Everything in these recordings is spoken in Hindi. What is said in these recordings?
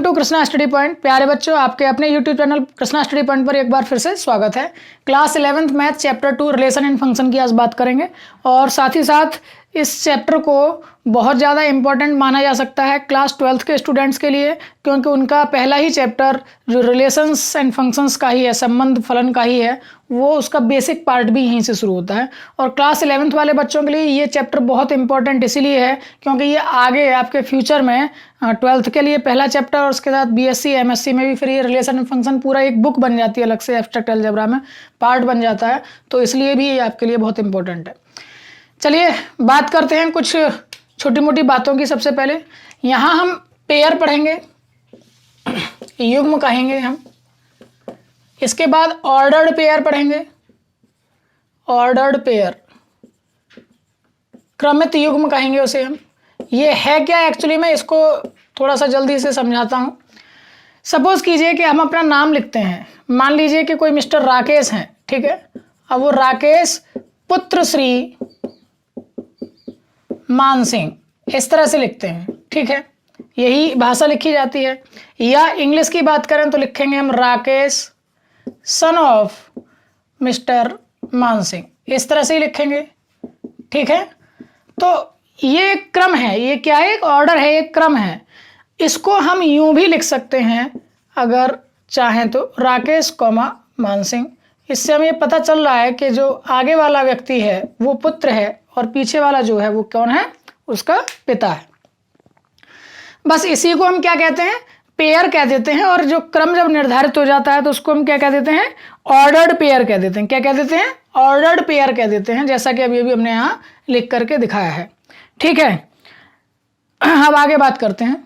To Krishna study point. प्यारे बच्चों, आपके अपने YouTube channel Krishna study point पर एक बार फिर से स्वागत है। Class 11th math chapter 2 relation and function की आज बात करेंगे और साथ ही साथ इस चैप्टर को बहुत ज़्यादा इम्पोर्टेंट माना जा सकता है क्लास 12th के स्टूडेंट्स के लिए, क्योंकि उनका पहला ही चैप्टर जो रिलेशंस एंड फंक्शंस का ही है, संबंध फलन का ही है, वो उसका बेसिक पार्ट भी यहीं से शुरू होता है। और क्लास 11th वाले बच्चों के लिए ये चैप्टर बहुत इंपॉर्टेंट इसीलिए है क्योंकि ये आगे आपके फ्यूचर में 12th के लिए पहला चैप्टर और उसके साथ BSc MSc में भी फिर ये रिलेशन एंड फंक्शन पूरा एक बुक बन जाती है, अलग से एब्स्ट्रैक्ट अलजेब्रा में पार्ट बन जाता है, तो इसलिए भी ये आपके लिए बहुत इंपॉर्टेंट है। चलिए बात करते हैं कुछ छोटी मोटी बातों की। सबसे पहले यहाँ हम पेयर पढ़ेंगे, युग्म कहेंगे हम। इसके बाद ऑर्डर्ड पेयर पढ़ेंगे, ऑर्डर्ड पेयर, क्रमित युग्म कहेंगे उसे हम। ये है क्या एक्चुअली, मैं इसको थोड़ा सा जल्दी से समझाता हूँ। सपोज कीजिए कि हम अपना नाम लिखते हैं, मान लीजिए कि कोई मिस्टर राकेश हैं, ठीक है। अब वो राकेश पुत्र श्री मान सिंह, इस तरह से लिखते हैं, ठीक है। यही भाषा लिखी जाती है। या इंग्लिश की बात करें तो लिखेंगे हम राकेश सन ऑफ मिस्टर मान सिंह, इस तरह से ही लिखेंगे, ठीक है। तो ये एक क्रम है, ये क्या है, एक ऑर्डर है, एक क्रम है। इसको हम यूं भी लिख सकते हैं अगर चाहें तो, राकेश कॉमा मान सिंह। इससे हमें ये पता चल रहा है कि जो आगे वाला व्यक्ति है वो पुत्र है और पीछे वाला जो है वो कौन है, उसका पिता है। बस इसी को हम क्या कहते हैं, पेयर कह देते हैं। और जो क्रम जब निर्धारित हो जाता है तो उसको हम क्या कह देते हैं, ऑर्डर्ड पेयर कह देते हैं। क्या कह देते हैं, ऑर्डर्ड पेयर कह देते हैं, जैसा कि अभी हमने यहाँ लिख करके दिखाया है, ठीक है। अब आगे बात करते हैं।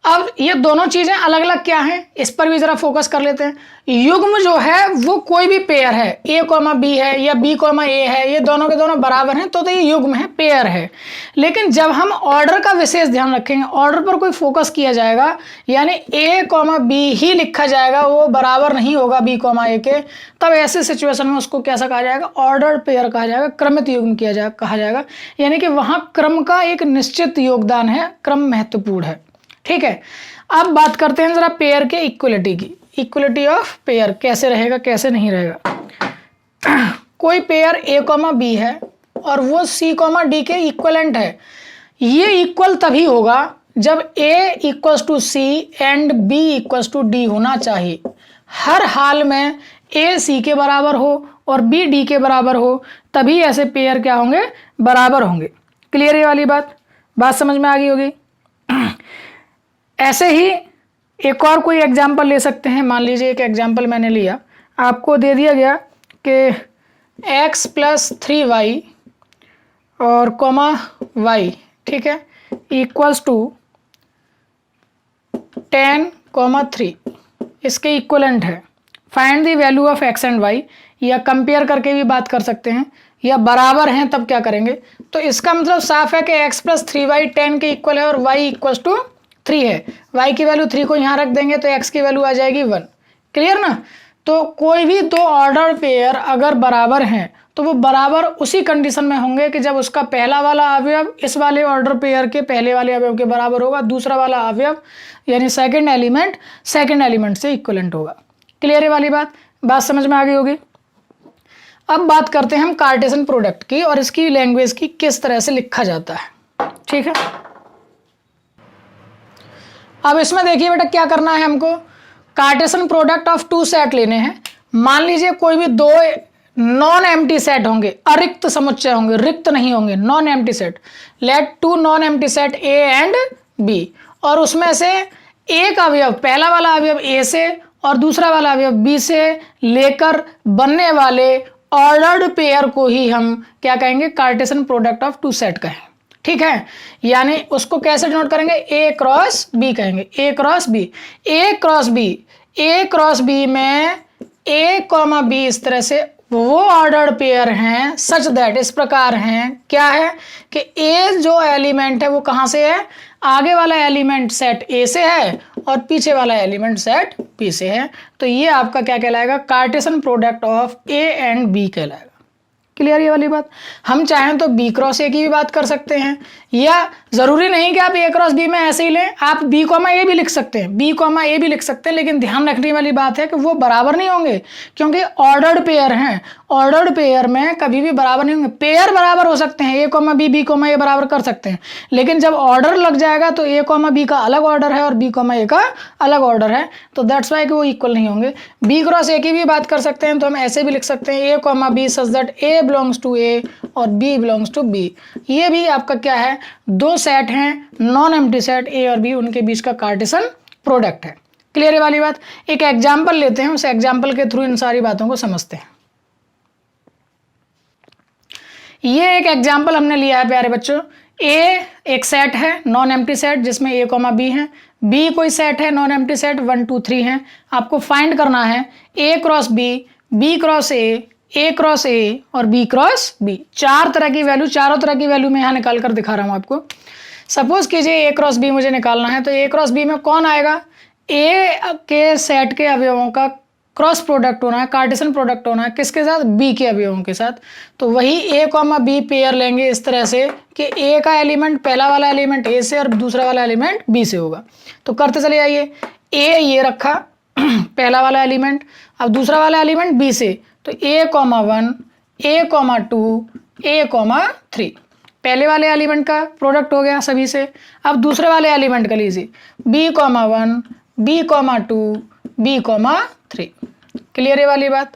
अब ये दोनों चीजें अलग अलग क्या हैं, इस पर भी जरा फोकस कर लेते हैं। युग्म जो है वो कोई भी पेयर है, A, B है या B, A है, ये दोनों के दोनों बराबर हैं तो ये युग्म है, पेयर है। लेकिन जब हम ऑर्डर का विशेष ध्यान रखेंगे, ऑर्डर पर कोई फोकस किया जाएगा, यानी A, B ही लिखा जाएगा, वो बराबर नहीं होगा B, A के, तब ऐसे सिचुएशन में उसको कैसा कहा जाएगा, ऑर्डर्ड पेयर कहा जाएगा, क्रमित युग्म कहा जाएगा। यानी कि वहां क्रम का एक निश्चित योगदान है, क्रम महत्वपूर्ण है, ठीक है। अब बात करते हैं जरा पेयर के इक्वलिटी की। इक्वलिटी ऑफ पेयर कैसे रहेगा, कैसे नहीं रहेगा। कोई पेयर A, B है और वो C, D के इक्वलेंट है। ये इक्वल तभी होगा जब A = C and B = D होना चाहिए। हर हाल में A C के बराबर हो और B D के बराबर हो, तभी ऐसे पेयर क्या होंगे, बराबर होंगे। क्लियर ये वाली बात समझ में आ गई होगी। ऐसे ही एक और कोई एग्जाम्पल ले सकते हैं। मान लीजिए एक एग्जाम्पल मैंने लिया, आपको दे दिया गया कि x + 3y और कॉमा y, ठीक है, = 10, 3, इसके इक्वलेंट है। Find the value of x and y, या कंपेयर करके भी बात कर सकते हैं, या बराबर हैं तब क्या करेंगे। तो इसका मतलब साफ है कि x + 3y 10 के इक्वल है और y = 3 है। y की वैल्यू 3 को यहाँ रख देंगे तो x की वैल्यू आ जाएगी 1। क्लियर ना। तो कोई भी दो ऑर्डर पेयर अगर बराबर हैं तो वो बराबर उसी कंडीशन में होंगे कि जब उसका पहला वाला अवयव इस वाले ऑर्डर पेयर के पहले वाले अवयव के बराबर होगा, दूसरा वाला अवयव यानी सेकंड एलिमेंट से इक्वलेंट होगा। क्लियर है वाली बात समझ में आ गई होगी। अब बात करते हैं हम कार्टेशियन प्रोडक्ट की और इसकी लैंग्वेज की, किस तरह से लिखा जाता है, ठीक है। अब इसमें देखिए बेटा क्या करना है हमको, कार्टेशियन प्रोडक्ट ऑफ 2 सेट लेने हैं। मान लीजिए कोई भी दो नॉन एम्प्टी सेट होंगे, अरिक्त समुच्चय होंगे, रिक्त नहीं होंगे, non empty set. Let 2 non empty set A and B, और उसमें से एक अवयव, पहला वाला अवयव A से और दूसरा वाला अवयव B से लेकर बनने वाले ऑर्डर्ड पेयर को ही हम क्या कहेंगे, कार्टेशियन प्रोडक्ट ऑफ 2 सेट कहें, ठीक है। यानी उसको कैसे डिनोट करेंगे, A क्रॉस B कहेंगे, A cross B। A cross B में A, B इस तरह से वो ऑर्डर्ड पेयर हैं, सच दैट, इस प्रकार हैं, क्या है कि A जो एलिमेंट है वो कहाँ से है, आगे वाला एलिमेंट सेट A से है और पीछे वाला एलिमेंट सेट B से है। तो ये आपका क्या कहलाएगा, Cartesian product of A and B कहलाएगा। क्लियर ये वाली बात। हम चाहें तो B क्रॉस A की भी बात कर सकते हैं, या जरूरी नहीं कि आप ए क्रॉस बी में ऐसे ही लें, आप बी कॉमा ए भी लिख सकते हैं, बी कॉमा ए भी लिख सकते हैं, लेकिन ध्यान रखने वाली बात है कि वो बराबर नहीं होंगे, क्योंकि ऑर्डर्ड पेयर हैं। ऑर्डर्ड पेयर में कभी भी बराबर नहीं होंगे। पेयर बराबर हो सकते हैं, ए कॉमा बी कॉमा ए बराबर कर सकते हैं, लेकिन जब ऑर्डर लग जाएगा तो ए कॉमा बी का अलग ऑर्डर है और बी कॉमा ए का अलग ऑर्डर है, तो दैट्स वाई कि वो इक्वल नहीं होंगे। बी क्रॉस ए की भी बात कर सकते हैं, तो हम ऐसे भी लिख सकते हैं A comma B such that A belongs to A और बी बिलोंग्स टू बी। ये भी आपका क्या है, दो सेट हैं नॉन एम्प्टी सेट ए और बी, उनके बीच का कार्टेशियन प्रोडक्ट है। क्लियर है वाली बात। एक एग्जाम्पल लेते हैं, उस एग्जाम्पल के थ्रू इन सारी बातों को समझते हैं। ये एक एग्जाम्पल हमने लिया है प्यारे बच्चों। ए एक सेट है नॉन एम्प्टी सेट जिसमें ए कॉमा बी है, बी कोई सेट है नॉन एम्प्टी सेट 1 2 3 है। आपको फाइंड करना है A cross B cross A cross A और बी क्रॉस बी। चारों तरह की वैल्यू मैं यहाँ निकाल कर दिखा रहा हूँ आपको। सपोज कीजिए ए क्रॉस बी मुझे निकालना है, तो ए क्रॉस बी में कौन आएगा, ए के सेट के अवयवों का क्रॉस प्रोडक्ट होना है, कार्टेशियन प्रोडक्ट होना है, किसके साथ, बी के अवयवों के साथ। तो वही ए कॉमा बी पेयर लेंगे इस तरह से कि ए का एलिमेंट, पहला वाला एलिमेंट ए से और दूसरा वाला एलिमेंट बी से होगा। तो करते चले जाइए, ए ये रखा पहला वाला एलिमेंट, अब दूसरा वाला एलिमेंट बी से, तो ए कॉमा 1 ए कॉमा 2 ए कॉमा 3 पहले वाले एलिमेंट का प्रोडक्ट हो गया सभी से। अब दूसरे वाले एलिमेंट का लीजिए, B comma 1 B comma 2 B comma 3। Clear है वाली बात,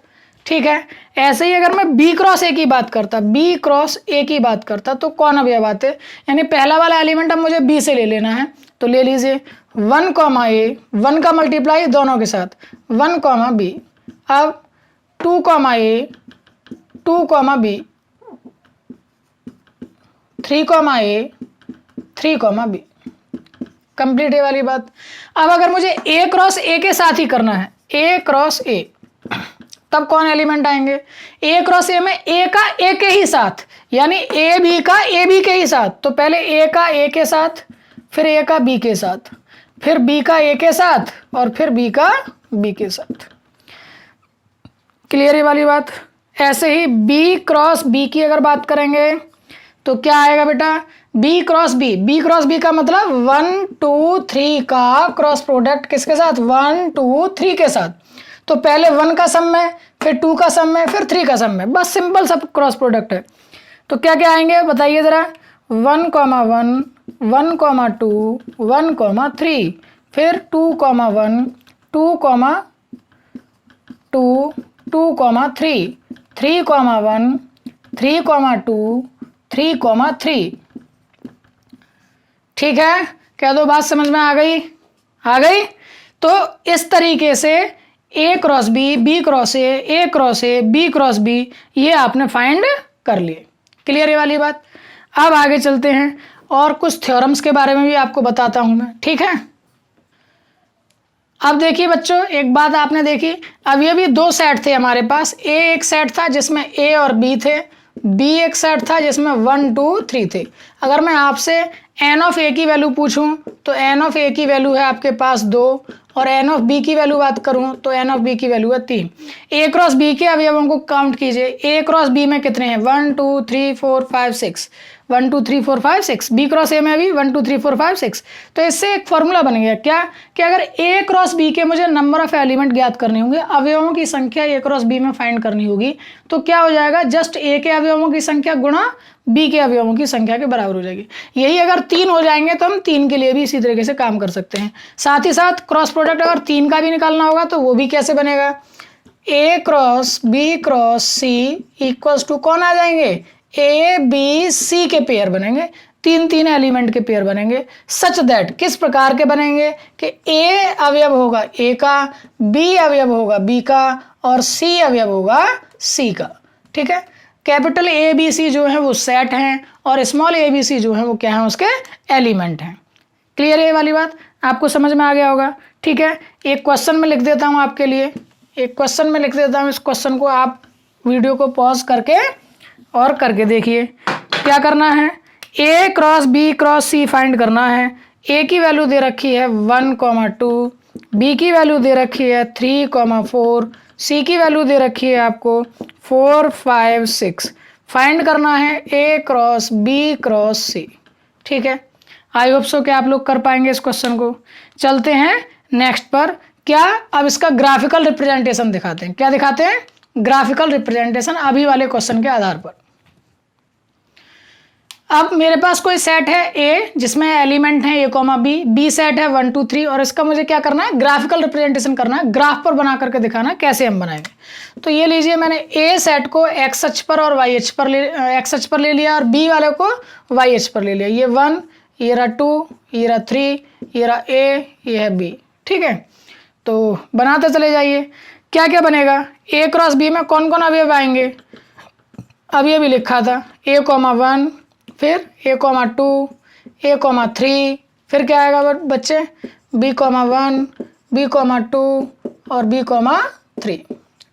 ठीक है। ऐसे ही अगर मैं बी क्रॉस ए की बात करता तो कौन अवयव आते, यानी पहला वाला एलिमेंट अब मुझे बी से ले लेना है, तो ले लीजिए 1 कॉमा ए, 1 का मल्टीप्लाई दोनों के साथ 1 कॉमा बी, अब 2 कॉमा ए 2 कॉमा बी, 3 कॉमा ए 3 कॉमा बी। कंप्लीट है वाली बात। अब अगर मुझे ए क्रॉस ए के साथ ही करना है, ए क्रॉस ए, तब कौन एलिमेंट आएंगे, ए क्रॉस ए में ए का ए के ही साथ, यानी ए बी का ए बी के ही साथ। तो पहले ए का ए के साथ, फिर ए का बी के साथ, फिर बी का ए के साथ और फिर बी का बी के साथ। क्लियर है वाली बात। ऐसे ही बी क्रॉस बी की अगर बात करेंगे तो क्या आएगा बेटा, बी क्रॉस बी का मतलब 1 2 3 का क्रॉस प्रोडक्ट किसके साथ, 1 2 3 के साथ। तो पहले 1 का सम में, फिर 2 का सम में, फिर 3 का सम में, बस सिंपल सब क्रॉस प्रोडक्ट है। तो क्या क्या आएंगे बताइए जरा, 1 कॉमा 1 1 कॉमा 2 1 कॉमा 3, फिर 2 comma 1 2 comma 2 2 comma 3 3 comma 1 3 comma 2 3 comma 3। ठीक है, कह दो बात समझ में आ गई। तो इस तरीके से A cross B cross A cross A B cross B, ये आपने फाइंड कर लिए। क्लियर है वाली बात। अब आगे चलते हैं और कुछ थ्योरम्स के बारे में भी आपको बताता हूं मैं, ठीक है। अब देखिए बच्चों, एक बात आपने देखी, अब ये भी दो सेट थे हमारे पास। ए एक सेट था जिसमें ए और बी थे, बी एक सेट था जिसमें 1 2 3 थे। अगर मैं आपसे एन ऑफ ए की वैल्यू पूछूं तो एन ऑफ ए की वैल्यू है आपके पास 2, और एन ऑफ बी की वैल्यू बात करूं तो एन ऑफ बी की वैल्यू है 3। ए क्रॉस बी के अवयवों को काउंट कीजिए, ए क्रॉस बी में कितने हैं, 1 2 3 4 5 6, 1 2 3 4 5 6। बी क्रॉस ए में भी 1 2 3 4 5 6। तो इससे एक फॉर्मूला बन गया क्या, कि अगर ए क्रॉस बी के मुझे नंबर ऑफ एलिमेंट ज्ञात करने होंगे, अवयवों की संख्या ए क्रॉस बी में फाइंड करनी होगी, तो क्या हो जाएगा, जस्ट ए के अवयवों की संख्या गुणा बी के अवयवों की संख्या के बराबर हो जाएगी। यही अगर 3 हो जाएंगे तो हम 3 के लिए भी इसी तरीके से काम कर सकते हैं। साथ ही साथ क्रॉस प्रोडक्ट अगर 3 का भी निकालना होगा तो वो भी कैसे बनेगा, A cross B cross C equals to कौन आ जाएंगे, ए बी सी के पेयर बनेंगे, 3 एलिमेंट के पेयर बनेंगे। सच दैट किस प्रकार के बनेंगे कि ए अवयव होगा ए का, बी अवयव होगा बी का और सी अवयव होगा सी का। ठीक है, कैपिटल ए बी सी जो है वो सेट हैं और स्मॉल ए बी सी जो है वो क्या है, उसके एलिमेंट हैं। क्लियर है ये वाली बात, आपको समझ में आ गया होगा। ठीक है, एक क्वेश्चन में लिख देता हूँ आपके लिए, एक क्वेश्चन में लिख देता हूँ। इस क्वेश्चन को आप वीडियो को पॉज करके और करके देखिए। क्या करना है, A cross B cross C find करना है। ए की वैल्यू दे रखी है 1,2, बी की वैल्यू दे रखी है 3,4, सी की वैल्यू दे रखी है आपको 4 5 6। फाइंड करना है ए क्रॉस बी क्रॉस सी। ठीक है, आई होप सो कि आप लोग कर पाएंगे इस क्वेश्चन को। चलते हैं नेक्स्ट पर। क्या, अब इसका ग्राफिकल रिप्रेजेंटेशन दिखाते हैं। क्या दिखाते हैं? ग्राफिकल रिप्रेजेंटेशन अभी वाले क्वेश्चन के आधार पर। अब मेरे पास कोई सेट है ए जिसमें एलिमेंट है ए कॉमा बी, बी सेट है 1 2 3 और इसका मुझे क्या करना है? ग्राफिकल रिप्रेजेंटेशन करना है, ग्राफ पर बना करके दिखाना है। कैसे हम बनाएंगे? तो ये लीजिए, मैंने ए सेट को एक्स अक्ष पर और वाई अक्ष पर एक्स अक्ष पर ले लिया और बी वाले को वाई अक्ष पर ले लिया। ये 1, ये रहा 2, ये रहा 3, ये रहा ए, ये है बी। ठीक है, तो बनाते चले जाइए। क्या क्या बनेगा? ए क्रॉस बी में कौन कौन अवयव आएंगे? अभी भी लिखा था ए कॉमा 1, फिर ए कॉमा 2, ए कॉमा 3, फिर क्या आएगा बच्चे? बी कॉमा 1, बी कॉमा 2 और बी कॉमा 3।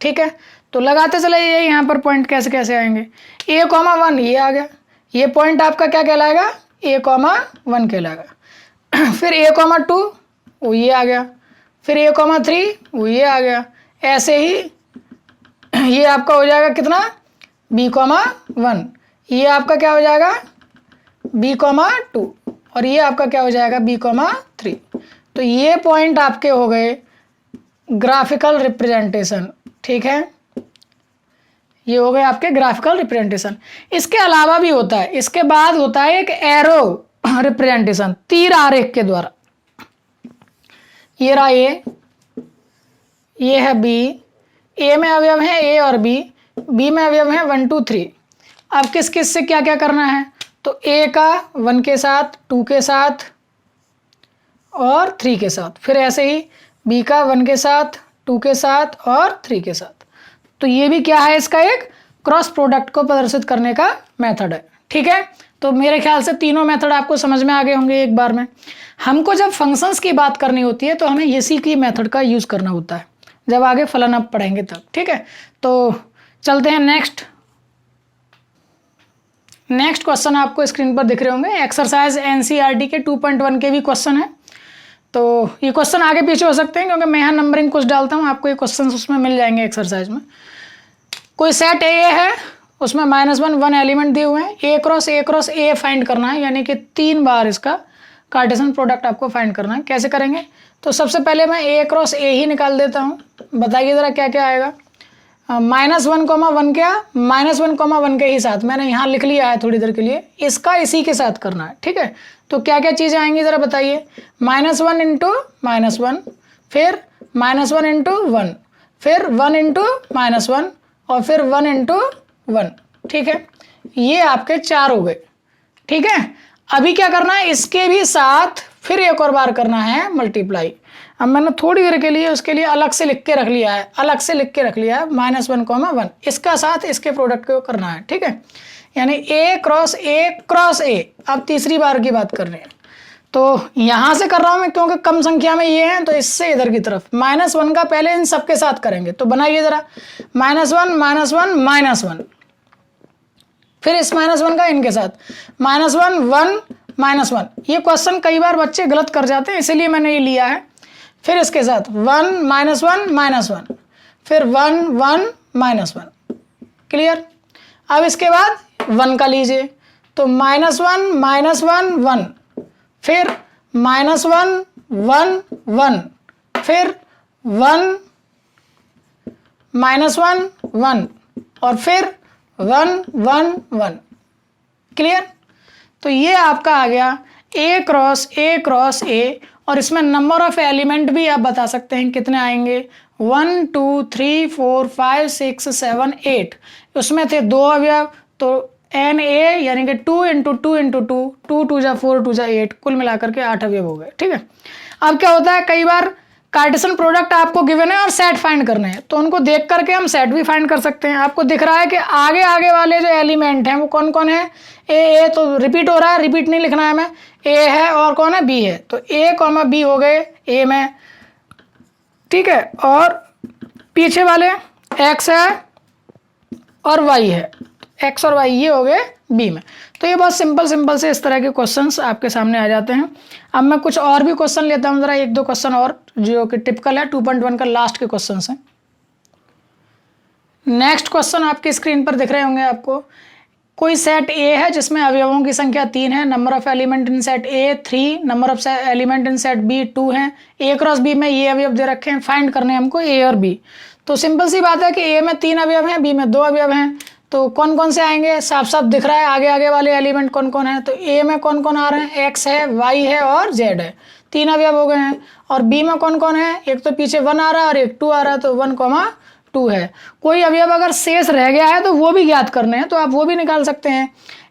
ठीक है, तो लगाते चले जाइए यहाँ पर पॉइंट कैसे कैसे आएंगे। ए कॉमा 1 ये आ गया, ये पॉइंट आपका क्या कहलाएगा? ए कॉमा 1 कहलाएगा। फिर ए कॉमा 2 वो ये आ गया, फिर ए कॉमा 3 वो ये आ गया। ऐसे ही ये आपका हो जाएगा कितना? बी कॉमा 1, ये आपका क्या हो जाएगा? बी कॉमा 2 और ये आपका क्या हो जाएगा? B comma 3। तो ये पॉइंट आपके हो गए ग्राफिकल रिप्रेजेंटेशन। ठीक है, ये हो गए आपके ग्राफिकल रिप्रेजेंटेशन। इसके अलावा भी होता है, इसके बाद होता है एक एरो रिप्रेजेंटेशन, तीर आरेख के द्वारा। ये रहा ए, ये है बी, ए में अवयव है ए और बी में अवयव है 1 2 3। अब किस किस से क्या क्या करना है? तो ए का 1 के साथ, 2 के साथ और 3 के साथ, फिर ऐसे ही बी का 1 के साथ, 2 के साथ और 3 के साथ। तो ये भी क्या है? इसका एक क्रॉस प्रोडक्ट को प्रदर्शित करने का मेथड है। ठीक है, तो मेरे ख्याल से तीनों मेथड आपको समझ में आ गए होंगे एक बार में। हमको जब फंक्शंस की बात करनी होती है तो हमें इसी की मेथड का यूज़ करना होता है, जब आगे फलन अब पढ़ेंगे तब। ठीक है, तो चलते हैं नेक्स्ट क्वेश्चन आपको स्क्रीन पर दिख रहे होंगे। एक्सरसाइज एनसीईआरटी के 2.1 के भी क्वेश्चन है। तो ये क्वेश्चन आगे पीछे हो सकते हैं क्योंकि मैं यहाँ नंबरिंग कुछ डालता हूँ, आपको ये क्वेश्चन उसमें मिल जाएंगे एक्सरसाइज में। कोई सेट ए है, उसमें -1 एलिमेंट दिए हुए हैं, ए क्रॉस ए फाइंड करना है, यानी कि 3 बार इसका कार्टेशियन प्रोडक्ट आपको फाइंड करना है। कैसे करेंगे? तो सबसे पहले मैं ए क्रॉस ए ही निकाल देता हूँ। बताइए ज़रा क्या क्या आएगा। -1,1 क्या? -1,1 के ही साथ मैंने यहाँ लिख लिया है थोड़ी देर के लिए, इसका इसी के साथ करना है। ठीक है, तो क्या क्या चीज़ें आएंगी ज़रा बताइए। -1 इंटू -1, फिर -1 इंटू 1, फिर 1 इंटू -1 और फिर 1 इंटू 1। ठीक है, ये आपके 4 हो गए। ठीक है, अभी क्या करना है? इसके भी साथ फिर एक और बार करना है मल्टीप्लाई। अब मैंने थोड़ी देर के लिए उसके लिए अलग से लिख के रख लिया है, -1,1, इसका साथ इसके प्रोडक्ट को करना है। ठीक है, यानी ए क्रॉस ए। अब तीसरी बार की बात कर रहे हैं, तो यहाँ से कर रहा हूँ मैं क्योंकि कम संख्या में ये हैं, तो इससे इधर की तरफ -1 का पहले इन सबके साथ करेंगे। तो बनाइए ज़रा, -1, फिर इस -1 का इनके साथ -1, 1, -1। ये क्वेश्चन कई बार बच्चे गलत कर जाते हैं, इसीलिए मैंने ये लिया है। फिर इसके साथ 1, -1, फिर 1, 1, -1। क्लियर? अब इसके बाद 1 का लीजिए, तो -1, -1, फिर -1, 1, 1, फिर 1, -1, 1 और फिर 1, 1, 1। क्लियर? तो ये आपका आ गया ए क्रॉस ए और इसमें नंबर ऑफ एलिमेंट भी आप बता सकते हैं कितने आएंगे। 1 2 3 4 5 6 7 8, उसमें थे 2 अवयव, तो एन ए यानी कि 2 इंटू 2 इंटू 2, 2 2 जा 4 2 जा 8, कुल मिलाकर के 8 अवयव हो गए। ठीक है, अब क्या होता है, कई बार कार्टेशियन प्रोडक्ट आपको गिवन है और सेट फाइंड करने हैं, तो उनको देख करके हम सेट भी फाइंड कर सकते हैं। आपको दिख रहा है कि आगे आगे वाले जो एलिमेंट हैं वो कौन कौन है। ए तो रिपीट हो रहा है, रिपीट नहीं लिखना है हमें। ए है और कौन है? बी है, तो ए कॉमा बी हो गए ए में। ठीक है, और पीछे वाले एक्स है और वाई है, एक्स और वाई ये हो गए बी में। तो ये बहुत सिंपल से इस तरह के क्वेश्चंस आपके सामने आ जाते हैं। अब मैं कुछ और भी क्वेश्चन लेता हूँ, ज़रा 1-2 क्वेश्चन और जो कि टिपिकल है 2.1 का लास्ट के क्वेश्चन हैं। नेक्स्ट क्वेश्चन आपके स्क्रीन पर दिख रहे होंगे आपको। कोई सेट ए है जिसमें अवयवों की संख्या 3 है, number of element in set A 3, number of element in set B 2 है, ए क्रॉस बी में ये अवयव दे रखे हैं, फाइंड करने हैं हमको ए और बी। तो सिंपल सी बात है कि ए में 3 अवयव हैं, बी में 2 अवयव हैं, तो कौन कौन से आएंगे साफ साफ दिख रहा है, आगे आगे वाले एलिमेंट कौन कौन है। तो ए में कौन कौन आ रहे हैं, एक्स है, वाई है और जेड है, 3 अवयव हो गए हैं। और बी में कौन कौन है, एक तो पीछे 1 आ रहा है और एक 2 आ रहा है, तो 1,2 है। कोई अवयव अगर शेष रह गया है तो वो भी ज्ञात करने हैं, तो आप वो भी निकाल सकते हैं।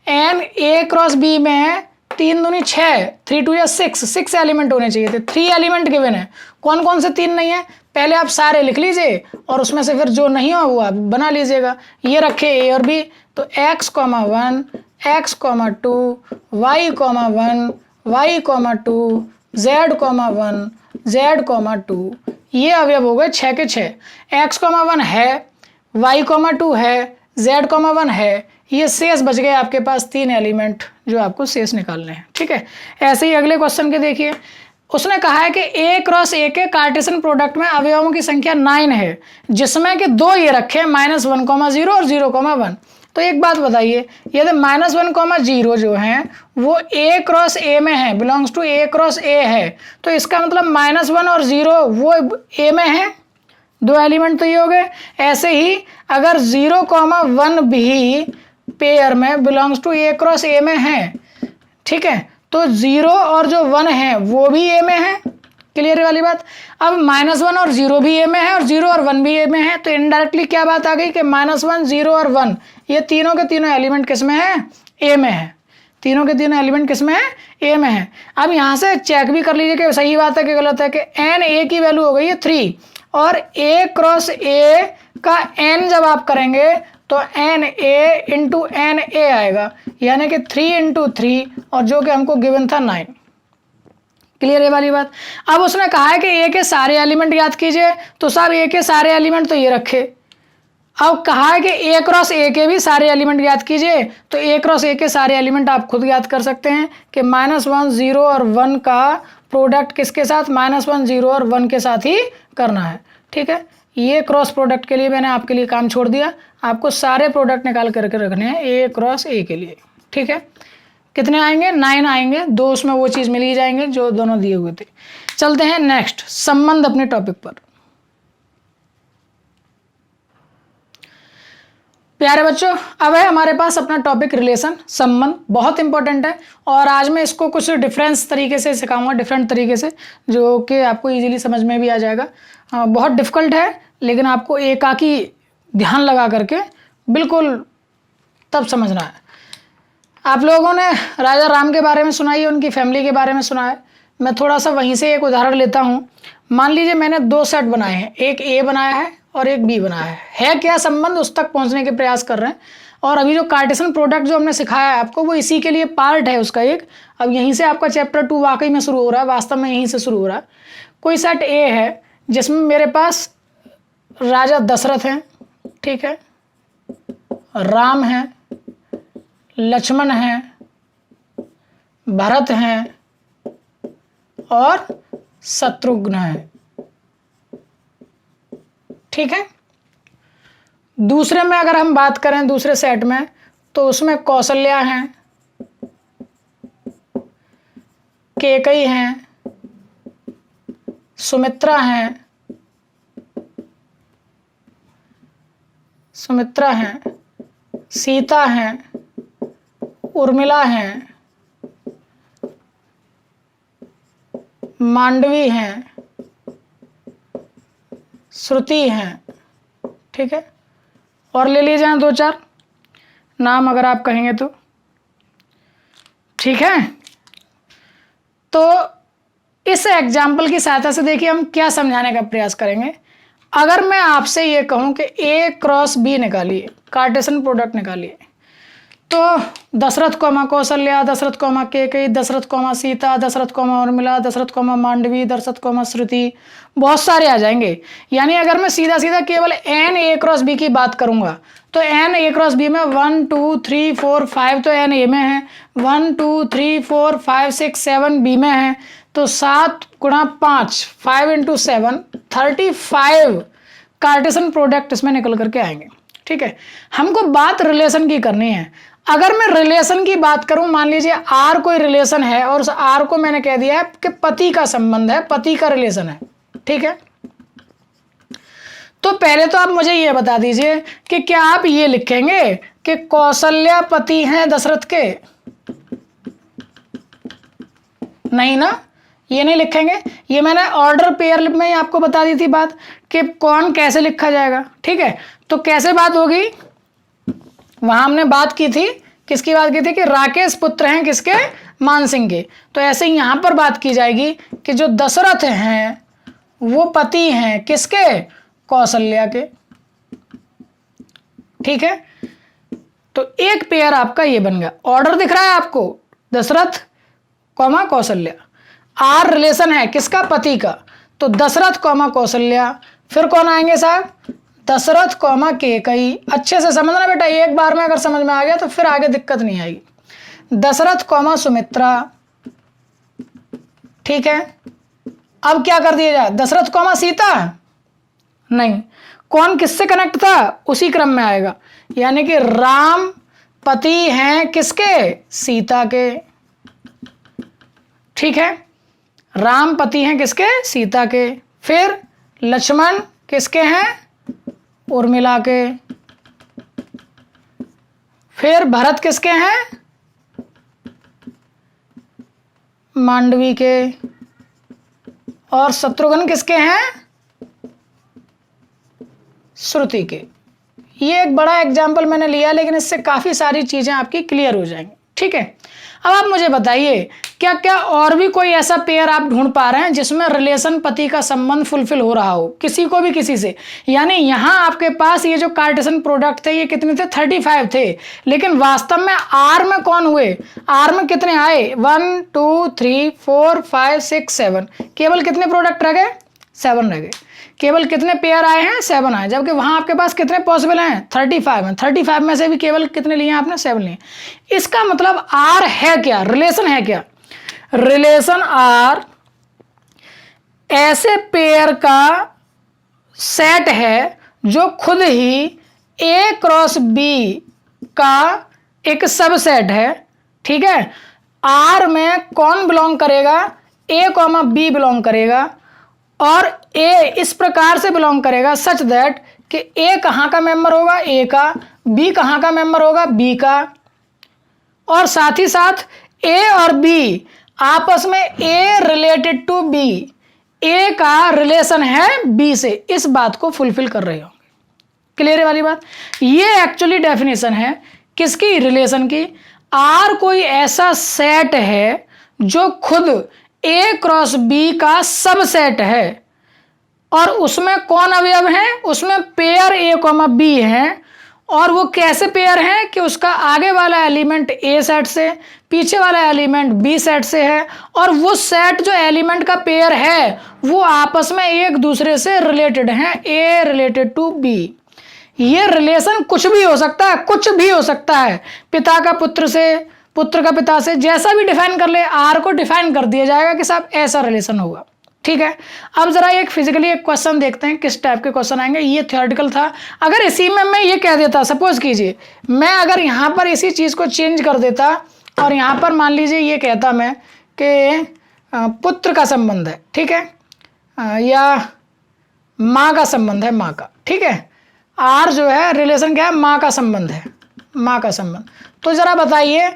एन ए क्रॉस बी में 3 दूनी 6, 3 2 या 6 एलिमेंट होने चाहिए थे, 3 एलिमेंट गिवन है। कौन कौन से 3 नहीं है, पहले आप सारे लिख लीजिए और उसमें से फिर जो नहीं हो वो आप बना लीजिएगा। ये रखे ए और बी, तो x, 1 x, 2 y, 1 y, 2 z, 1 z, 2, ये अवयव हो गए 6 के 6। x, 1 है, y, 2 है, z, 1 है, ये शेष बच गए आपके पास 3 एलिमेंट जो आपको शेष निकालने हैं। ठीक है, ऐसे ही अगले क्वेश्चन के देखिए, उसने कहा है कि ए क्रॉस ए के कार्टेशियन प्रोडक्ट में अवयवों की संख्या 9 है, जिसमें कि 2 ये रखे हैं, -1,0 और 0,1। तो एक बात बताइए, यदि -1,0 जो है वो ए क्रॉस ए में है, belongs to A cross A है, तो इसका मतलब -1 और 0 वो ए में है, 2 एलिमेंट तो ये हो गए। ऐसे ही अगर 0,1 भी पेयर में belongs to A cross A में है, ठीक है, तो 0 और जो 1 है वो भी ए में है, क्लियर वाली बात। अब -1 और 0 भी ए में है और 0 और 1 भी ए में है, तो इनडायरेक्टली क्या बात आ गई कि -1, 0 और 1 ये तीनों के तीनों एलिमेंट किस में है, ए में है, तीनों के तीनों एलिमेंट किस में है, ए में है। अब यहाँ से चेक भी कर लीजिए कि सही बात है कि गलत है, कि एन ए की वैल्यू हो गई है 3 और ए क्रॉस ए का एन जब आप करेंगे तो N A into N A आएगा, यानी कि 3 इंटू 3 और जो कि हमको गिवन था 9, क्लियर है वाली बात। अब उसने कहा है कि ए के सारे एलिमेंट याद कीजिए, तो साहब ए के सारे एलिमेंट तो ये रखे। अब कहा है कि ए क्रॉस ए के भी सारे एलिमेंट याद कीजिए, तो ए क्रॉस ए के सारे एलिमेंट आप खुद याद कर सकते हैं कि -1, 0 और 1 का प्रोडक्ट किसके साथ, -1, 0 और 1 के साथ ही करना है। ठीक है, ये क्रॉस प्रोडक्ट के लिए मैंने आपके लिए काम छोड़ दिया, आपको सारे प्रोडक्ट निकाल करके रखने हैं ए क्रॉस ए के लिए। ठीक है, कितने आएंगे, 9 आएंगे, 2 उसमें वो चीज़ मिल ही जाएंगे जो दोनों दिए हुए थे। चलते हैं नेक्स्ट संबंध अपने टॉपिक पर। प्यारे बच्चों, अब है हमारे पास अपना टॉपिक रिलेशन, संबंध, बहुत इंपॉर्टेंट है और आज मैं इसको कुछ डिफरेंस तरीके से सिखाऊंगा, डिफरेंट तरीके से, जो कि आपको इजीली समझ में भी आ जाएगा। बहुत डिफिकल्ट है लेकिन आपको एकाकी ध्यान लगा करके बिल्कुल तब समझना है। आप लोगों ने राजा राम के बारे में सुना है, उनकी फैमिली के बारे में सुना है। मैं थोड़ा सा वहीं से एक उदाहरण लेता हूँ। मान लीजिए मैंने 2 सेट बनाए हैं, एक ए बनाया है और एक बी बनाया है क्या संबंध, उस तक पहुंचने के प्रयास कर रहे हैं। और अभी जो कार्टेशियन प्रोडक्ट जो हमने सिखाया है आपको, वो इसी के लिए पार्ट है उसका एक। अब यहीं से आपका चैप्टर 2 वाकई में शुरू हो रहा है, वास्तव में यहीं से शुरू हो रहा है। कोई सेट ए है जिसमें मेरे पास राजा दशरथ हैं, ठीक है, राम हैं, लक्ष्मण हैं, भरत हैं और शत्रुघ्न हैं। ठीक है, दूसरे में अगर हम बात करें दूसरे सेट में, तो उसमें कौशल्या हैं, कैकेयी हैं, सुमित्रा हैं, सीता हैं, उर्मिला हैं, मांडवी हैं, श्रुति हैं। ठीक है, और ले लिए जाएं 2-4 नाम अगर आप कहेंगे तो। ठीक है, तो इस एग्जाम्पल की सहायता से देखिए हम क्या समझाने का प्रयास करेंगे। अगर मैं आपसे ये कहूं कि ए क्रॉस बी निकालिए, कार्टेशियन प्रोडक्ट निकालिए, तो Dasharath comma Kaushalya, Dasharath comma Kaikeyi, Dasharath comma Sita, Dasharath comma Urmila, Dasharath comma Mandavi, Dasharath comma Shruti, बहुत सारे आ जाएंगे। यानी अगर मैं सीधा सीधा केवल एन ए क्रॉस बी की बात करूंगा, तो एन ए क्रॉस बी में 1 2 3 4 5 तो एन ए में है, 1 2 3 4 5 6 7 बी में है, तो 7 गुणा 5, 5 इंटू 7, 35 कार्टेशियन प्रोडक्ट इसमें निकल करके आएंगे। ठीक है, हमको बात रिलेशन की करनी है। अगर मैं रिलेशन की बात करूं, मान लीजिए आर कोई रिलेशन है और उस आर को मैंने कह दिया है कि पति का संबंध है, पति का रिलेशन है, ठीक है। तो पहले तो आप मुझे ये बता दीजिए कि क्या आप ये लिखेंगे कि कौशल्या पति हैं दशरथ के? नहीं ना, ये नहीं लिखेंगे। ये मैंने ऑर्डर पेयर में ही आपको बता दी थी बात कि कौन कैसे लिखा जाएगा, ठीक है। तो कैसे बात होगी, वहां हमने बात की थी, किसकी बात की थी कि राकेश पुत्र हैं किसके? मान सिंह के। तो ऐसे ही यहां पर बात की जाएगी कि जो दशरथ हैं वो पति हैं किसके? कौशल्या के, ठीक है। तो एक पेयर आपका ये बन गया। ऑर्डर दिख रहा है आपको, Dasharath comma Kaushalya. R relation है किसका? पति का। तो दशरथ कौमा कौशल्या, फिर कौन आएंगे साहब? दशरथ कौमा केकई। अच्छे से समझना बेटा, एक बार में अगर समझ में आ गया तो फिर आगे दिक्कत नहीं आएगी। दशरथ कौमा सुमित्रा, ठीक है। अब क्या कर दिया जाए? दशरथ कौमा सीता? नहीं, कौन किससे कनेक्ट था उसी क्रम में आएगा, यानी कि राम पति हैं किसके? सीता के, ठीक है। राम पति हैं किसके? सीता के। फिर लक्ष्मण किसके हैं? उर्मिला के। फिर भरत किसके हैं? मांडवी के। और शत्रुघ्न किसके हैं? श्रुति के। ये एक बड़ा एग्जाम्पल मैंने लिया, लेकिन इससे काफी सारी चीजें आपकी क्लियर हो जाएंगी, ठीक है। अब आप मुझे बताइए क्या क्या और भी कोई ऐसा पेयर आप ढूंढ पा रहे हैं जिसमें रिलेशन पति का संबंध फुलफिल हो रहा हो किसी को भी किसी से? यानी यहां आपके पास ये जो कार्टेशियन प्रोडक्ट थे ये कितने थे? 35 थे, लेकिन वास्तव में आर में कौन हुए? आर में कितने आए? 1 2 3 4 5 6 7। केवल कितने प्रोडक्ट रह गए? 7 रह गए। केवल कितने पेयर आए हैं? 7 आए, जबकि वहां आपके पास कितने पॉसिबल हैं? 35 हैं। 35 में से भी केवल कितने लिए आपने? 7 लिए। इसका मतलब आर है क्या? रिलेशन है क्या? रिलेशन आर ऐसे पेयर का सेट है जो खुद ही ए क्रॉस बी का एक सबसेट है, ठीक है। आर में कौन बिलोंग करेगा? ए कॉमा बी बिलोंग करेगा, और ए इस प्रकार से बिलोंग करेगा सच दैट कि ए कहां का मेंबर होगा? ए का। बी कहां का मेंबर होगा? बी का। और साथ ही साथ ए और बी आपस में ए रिलेटेड टू बी, ए का रिलेशन है बी से, इस बात को फुलफिल कर रहे होंगे। क्लियर है वाली बात? ये एक्चुअली डेफिनेशन है किसकी? रिलेशन की। आर कोई ऐसा सेट है जो खुद ए क्रॉस बी का सबसेट है, और उसमें कौन अवयव हैं? उसमें पेयर ए कॉमा बी है। और वो कैसे पेयर हैं कि उसका आगे वाला एलिमेंट ए सेट से, पीछे वाला एलिमेंट बी सेट से है, और वो सेट जो एलिमेंट का पेयर है वो आपस में एक दूसरे से रिलेटेड हैं, ए रिलेटेड टू बी। ये रिलेशन कुछ भी हो सकता है, कुछ भी हो सकता है, पिता का पुत्र से, पुत्र का पिता से, जैसा भी डिफाइन कर ले, आर को डिफाइन कर दिया जाएगा कि साहब ऐसा रिलेशन होगा, ठीक है। अब जरा एक फिजिकली एक क्वेश्चन देखते हैं किस टाइप के क्वेश्चन आएंगे। ये थ्योरेटिकल था। अगर इसी में मैं ये कह देता, सपोज कीजिए मैं अगर यहाँ पर इसी चीज को चेंज कर देता और यहाँ पर मान लीजिए ये कहता मैं कि पुत्र का संबंध है, ठीक है, या माँ का संबंध है, माँ का, ठीक है। आर जो है रिलेशन क्या है? माँ का संबंध है, माँ का संबंध। तो जरा बताइए,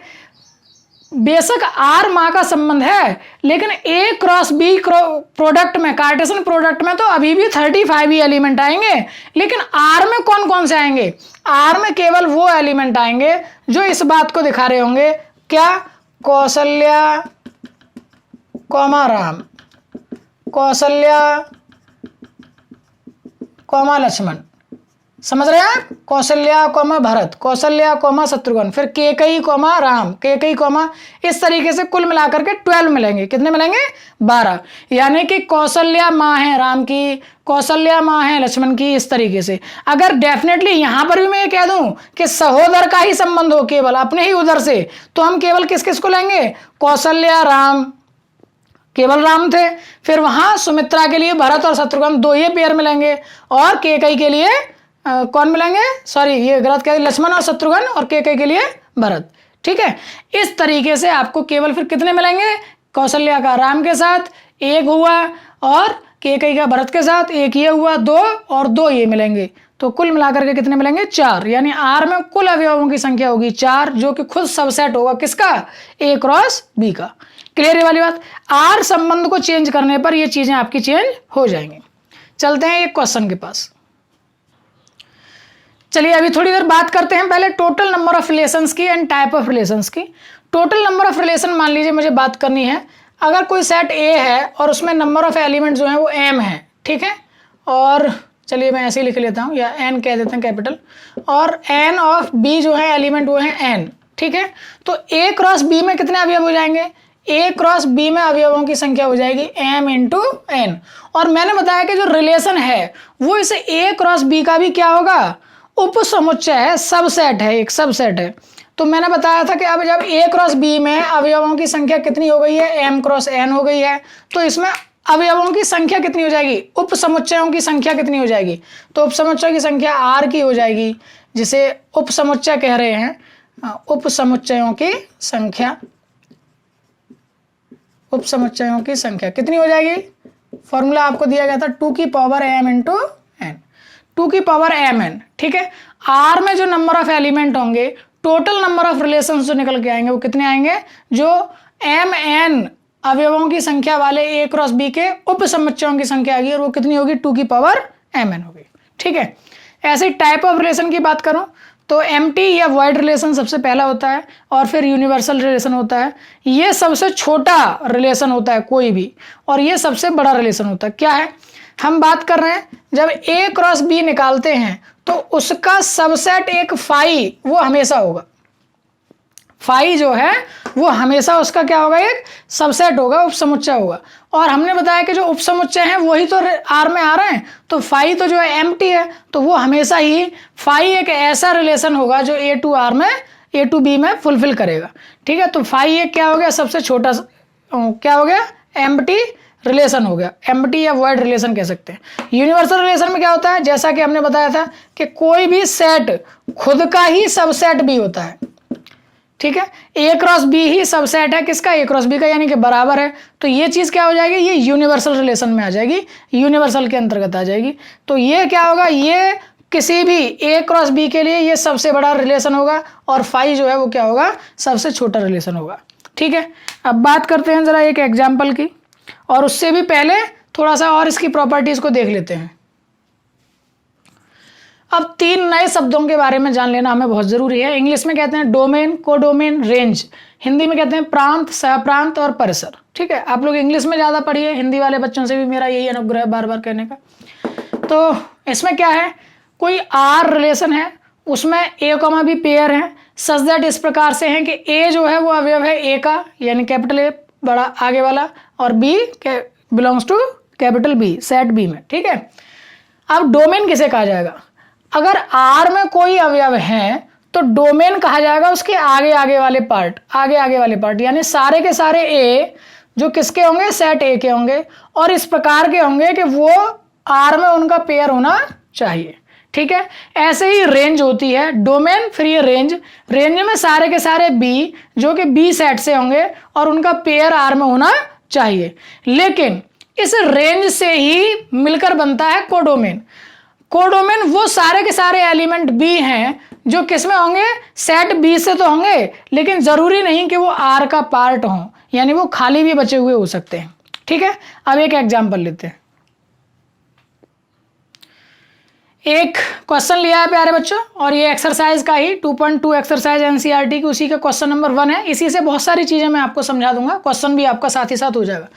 बेशक आर माँ का संबंध है, लेकिन ए क्रॉस बी प्रोडक्ट में, कार्टेशियन प्रोडक्ट में तो अभी भी 35 ही एलिमेंट आएंगे, लेकिन आर में कौन कौन से आएंगे? आर में केवल वो एलिमेंट आएंगे जो इस बात को दिखा रहे होंगे, क्या? कौशल्या कौमा राम, कौशल्या कौमा लक्ष्मण, समझ रहे हैं आप? कौशल्या कौमा भरत, कौशल्या कौमा शत्रुघ्न, फिर केकई कौमा राम, केकई कौमा, इस तरीके से कुल मिलाकर के 12 मिलेंगे। कितने मिलेंगे? 12। यानी कि कौशल्या माँ है राम की, कौशल्या माँ है लक्ष्मण की, इस तरीके से। अगर डेफिनेटली यहां पर भी मैं ये कह दूं कि सहोदर का ही संबंध हो केवल अपने ही उधर से, तो हम केवल किस किस को लेंगे? कौशल्या राम, केवल राम थे। फिर वहां सुमित्रा के लिए भरत और शत्रुघ्न 2 ये पेयर मिलेंगे, और केकई के लिए कौन मिलेंगे? सॉरी, ये गलत कह, लक्ष्मण और शत्रुघ्न, और केकई के लिए भरत। ठीक है, इस तरीके से आपको केवल फिर कितने मिलेंगे, कौशल्या का राम के साथ एक हुआ और केकई का भरत के साथ एक ये हुआ, 2 और 2 ये मिलेंगे। तो कुल मिलाकर के कितने मिलेंगे, 4। यानी आर में कुल अवयवों की संख्या होगी 4, जो कि खुद सबसेट होगा किसका, ए क्रॉस बी का। क्लियर है वाली बात। आर संबंध को चेंज करने पर ये चीजें आपकी चेंज हो जाएंगी। चलते हैं एक क्वेश्चन के पास। चलिए अभी थोड़ी देर बात करते हैं पहले टोटल नंबर ऑफ रिलेशंस की एंड टाइप ऑफ रिलेशंस की। टोटल नंबर ऑफ रिलेशन मान लीजिए मुझे बात करनी है, अगर कोई सेट ए है और उसमें नंबर ऑफ एलिमेंट जो है वो m है, ठीक है, और चलिए मैं ऐसे ही लिख लेता हूँ या n कह देते हैं कैपिटल, और n ऑफ b जो है एलिमेंट वो है n। ठीक है, तो a क्रॉस b में कितने अवयव हो जाएंगे, a क्रॉस b में अवयवों की संख्या हो जाएगी m इंटू n। और मैंने बताया कि जो रिलेशन है वो इसे a क्रॉस b का भी क्या होगा, उपसमुच्चय है, सबसेट है, एक सबसेट है। तो मैंने बताया था कि अब जब a क्रॉस b में अवयवों की संख्या कितनी हो गई है, m क्रॉस n हो गई है, तो इसमें अवयवों की संख्या कितनी हो जाएगी, उपसमुच्चयों की संख्या कितनी हो जाएगी, तो उपसमुच्चय की संख्या r की हो जाएगी, जिसे उपसमुच्चय कह रहे हैं। उपसमुच्चयों की संख्या, उपसमुच्चयों की संख्या कितनी हो जाएगी, फॉर्मूला आपको दिया गया था 2 की पावर m इंटू n, 2 की पावर mn। ठीक है, r में जो नंबर ऑफ एलिमेंट होंगे, टोटल नंबर ऑफ रिलेशंस जो निकल के आएंगे वो कितने आएंगे, जो mn अवयवों की संख्या वाले a क्रॉस b के उपसमुच्चयों की संख्या आएगी और वो कितनी होगी, 2 की पावर mn होगी। ठीक है, ऐसे टाइप ऑफ रिलेशन की बात करूं तो एम्प्टी या वॉइड रिलेशन सबसे पहला होता है और फिर यूनिवर्सल रिलेशन होता है। ये सबसे छोटा रिलेशन होता है कोई भी, और ये सबसे बड़ा रिलेशन होता है। क्या है, हम बात कर रहे हैं जब a क्रॉस b निकालते हैं तो उसका सबसेट एक फाई वो हमेशा होगा, फाई जो है वो हमेशा उसका क्या होगा, एक सबसेट होगा, उपसमुच्चय होगा। और हमने बताया कि जो उपसमुच्चय हैं वही तो आर में आ रहे हैं, तो फाई तो जो है एम्प्टी है, तो वो हमेशा ही फाई एक ऐसा रिलेशन होगा जो ए टू आर में, ए टू बी में फुलफिल करेगा। ठीक है, तो फाई एक क्या हो गया, सबसे छोटा क्या हो गया, एम्प्टी रिलेशन हो गया, एम्प्टी या वॉइड रिलेशन कह सकते हैं। यूनिवर्सल रिलेशन में क्या होता है, जैसा कि हमने बताया था कि कोई भी सेट खुद का ही सबसेट भी होता है। ठीक है, A cross B he subset है किसका, ए क्रॉस बी का, यानी कि बराबर है। तो ये चीज क्या हो जाएगी, ये यूनिवर्सल रिलेशन में आ जाएगी, यूनिवर्सल के अंतर्गत आ जाएगी। तो ये क्या होगा, ये किसी भी ए क्रॉस बी के लिए ये सबसे बड़ा रिलेशन होगा और फाई जो है वो क्या होगा, सबसे छोटा रिलेशन होगा। ठीक है, अब बात करते हैं जरा एक एग्जाम्पल की, और उससे भी पहले थोड़ा सा और इसकी प्रॉपर्टीज को देख लेते हैं। अब 3 नए शब्दों के बारे में जान लेना हमें बहुत जरूरी है। इंग्लिश में कहते हैं डोमेन, कोडोमेन, रेंज। हिंदी में कहते हैं प्रांत, सहप्रांत और परिसर। ठीक है, आप लोग इंग्लिश में ज़्यादा पढ़िए, हिंदी वाले बच्चों से भी मेरा यही अनुग्रह है बार बार कहने का। तो इसमें क्या है, कोई आर रिलेशन है, उसमें ए कॉमा बी पेयर है, सच दैट इस प्रकार से है कि ए जो है वो अवयव है ए का, यानी कैपिटल ए बड़ा आगे वाला, और B belongs to capital B, set B में। ठीक है, अब डोमेन किसे कहा जाएगा, अगर आर में कोई अवयव है तो डोमेन कहा जाएगा उसके आगे आगे वाले पार्ट, आगे आगे वाले पार्ट, यानी सारे के सारे ए जो किसके होंगे, सेट ए के होंगे, और इस प्रकार के होंगे कि वो आर में उनका पेयर होना चाहिए। ठीक है, ऐसे ही रेंज होती है, डोमेन फिर ये रेंज, रेंज में सारे के सारे बी जो कि बी सेट से होंगे और उनका पेयर आर में होना चाहिए। लेकिन इस रेंज से ही मिलकर बनता है कोडोमेन। कोडोमेन वो सारे के सारे एलिमेंट बी हैं जो किसमें होंगे, सेट बी से तो होंगे, लेकिन जरूरी नहीं कि वो आर का पार्ट हो, यानी वो खाली भी बचे हुए हो सकते हैं। ठीक है, अब एक एग्जांपल लेते हैं। एक क्वेश्चन लिया है प्यारे बच्चों, और ये एक्सरसाइज का ही 2.2 एक्सरसाइज एनसीईआरटी की, उसी का क्वेश्चन नंबर 1 है। इसी से बहुत सारी चीजें मैं आपको समझा दूंगा, क्वेश्चन भी आपका साथ ही साथ हो जाएगा।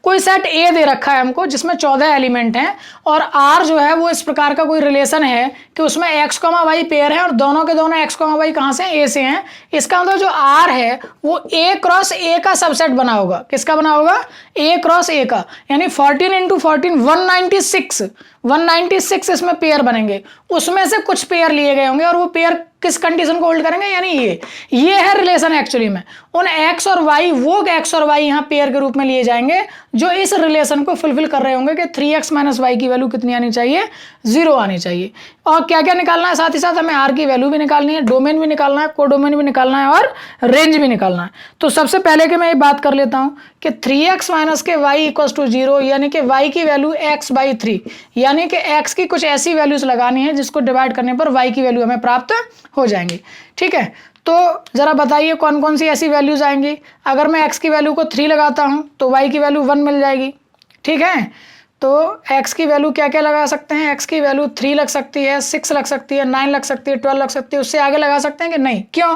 कोई सेट ए दे रखा है हमको जिसमें 14 एलिमेंट हैं, और आर जो है वो इस प्रकार का कोई रिलेशन है कि उसमें एक्स कॉमा वाई पेयर है और दोनों के दोनों एक्स कॉमा वाई कहाँ से, ए से हैं। इसका मतलब जो आर है वो ए क्रॉस ए का सबसेट बना होगा। किसका बना होगा, ए क्रॉस ए का, यानी 14 इंटू 14 196 इसमें पेयर बनेंगे, उसमें से कुछ पेयर लिए गए होंगे और वो पेयर किस कंडीशन को होल्ड करेंगे, यानी ये है रिलेशन एक्चुअली में। उन x और y, वो x और y यहाँ पेयर के रूप में लिए जाएंगे जो इस रिलेशन को फुलफिल कर रहे होंगे कि 3x माइनस वाई की वैल्यू कितनी आनी चाहिए, 0 आनी चाहिए। और क्या क्या निकालना है, साथ ही साथ हमें r की वैल्यू भी निकालनी है, डोमेन भी निकालना है, कोडोमेन भी निकालना है और रेंज भी निकालना है। तो सबसे पहले कि मैं ये बात कर लेता हूँ कि 3x माइनस के y इक्वल्स टू 0, यानी कि y की वैल्यू x/3, यानी कि x की कुछ ऐसी वैल्यूज लगानी है जिसको डिवाइड करने पर y की वैल्यू हमें प्राप्त हो जाएंगी। ठीक है, तो जरा बताइए कौन कौन सी ऐसी वैल्यूज आएंगी। अगर मैं x की वैल्यू को 3 लगाता हूं तो y की वैल्यू 1 मिल जाएगी। ठीक है, तो x की वैल्यू क्या क्या लगा सकते हैं, x की वैल्यू 3 लग सकती है, 6 लग सकती है, 9 लग सकती है, 12 लग सकती है, उससे आगे लगा सकते हैं कि नहीं? क्यों?